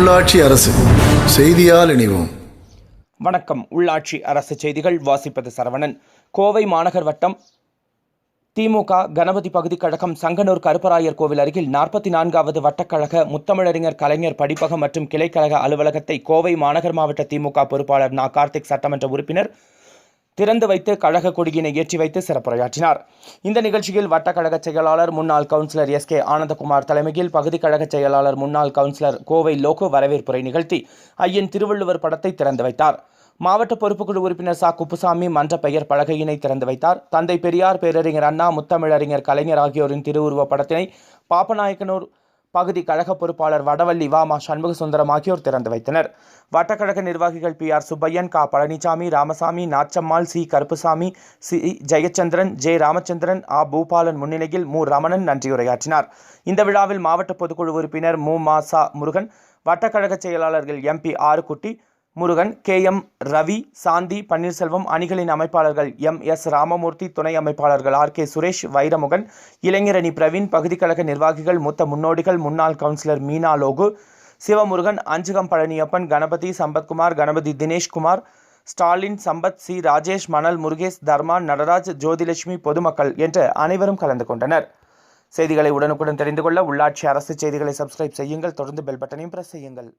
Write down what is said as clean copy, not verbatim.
உள்ளாட்சி அரசு செய்தியால் இணைவோம். வணக்கம். உள்ளாட்சி அரசு செய்திகள் வாசிப்பது சரவணன். கோவை மாநகர் வட்டம் திமுக கணபதி பகுதி கழகம் சங்கனூர் கருப்பராயர் கோவில் அருகில் 44வது வட்டக்கழக முத்தமிழறிஞர் கலைஞர் படிப்பகம் மற்றும் கிளைக்கழக அலுவலகத்தை கோவை மாநகர் மாவட்ட திமுக பொறுப்பாளர் நா. கார்த்திக் சட்டமன்ற உறுப்பினர் திறந்து வைத்து கழக கொடியினை ஏற்றி வைத்து சிறப்புரையாற்றினார். இந்த நிகழ்ச்சியில் வட்டக்கழக செயலாளர் முன்னாள் கவுன்சிலர் எஸ்.கே. ஆனந்தகுமார் தலைமையில் பகுதி கழக செயலாளர் முன்னாள் கவுன்சிலர் கோவை லோகோ வரவேற்புரை நிகழ்த்தி ஐயன் திருவள்ளுவர் படத்தை திறந்து வைத்தார். மாவட்ட பொறுப்புக்குழு உறுப்பினர் சா. குப்புசாமி மன்ற பெயர் பலகையினை திறந்து வைத்தார். தந்தை பெரியார், பேரறிஞர் அண்ணா, முத்தமிழறிஞர் கலைஞர் ஆகியோரின் திருவுருவ படத்தினை பாப்பநாயக்கனூர் பகுதி கழக பொறுப்பாளர் வடவள்ளி வா. சண்முக சுந்தரம் ஆகியோர் திறந்து வைத்தனர். வட்டக்கழக நிர்வாகிகள் பி.ஆர். சுப்பையன், கா. பழனிசாமி, ராமசாமி, நாச்சம்மாள், சி. கருப்புசாமி, சி. ஜெயச்சந்திரன், ஜே. ராமச்சந்திரன், ஆ. பூபாலன் முன்னிலையில் மு. ரமணன் நன்றியுரையாற்றினார். இந்த விழாவில் மாவட்ட பொதுக்குழு உறுப்பினர் மு. மா. சா. முருகன், வட்டக்கழக செயலாளர்கள் எம்.பி. ஆறுகுட்டி, முருகன், கே.எம். ரவி, சாந்தி, பன்னீர்செல்வம், அணிகளின் அமைப்பாளர்கள் எம்.எஸ். ராமமூர்த்தி, துணை அமைப்பாளர்கள் ஆர்.கே. சுரேஷ், வைரமுகன், இளைஞரணி பிரவீன், பகுதி கழக நிர்வாகிகள், மூத்த முன்னோடிகள், முன்னாள் கவுன்சிலர் மீனா லோகு, சிவமுருகன், அஞ்சுகம் பழனியப்பன், கணபதி, சம்பத்குமார், கணபதி தினேஷ்குமார், ஸ்டாலின், சம்பத், சி. ராஜேஷ், மணல், முருகேஷ், தர்மா, நடராஜ், ஜோதிலட்சுமி, பொதுமக்கள் என்று அனைவரும் கலந்து கொண்டனர். செய்திகளை உடனுக்குடன் தெரிந்து கொள்ள உள்ளாட்சி அரசு செய்திகளை சப்ஸ்கிரைப் செய்யுங்கள். தொடர்ந்து பெல் பட்டனையும் பிரஸ் செய்யுங்கள்.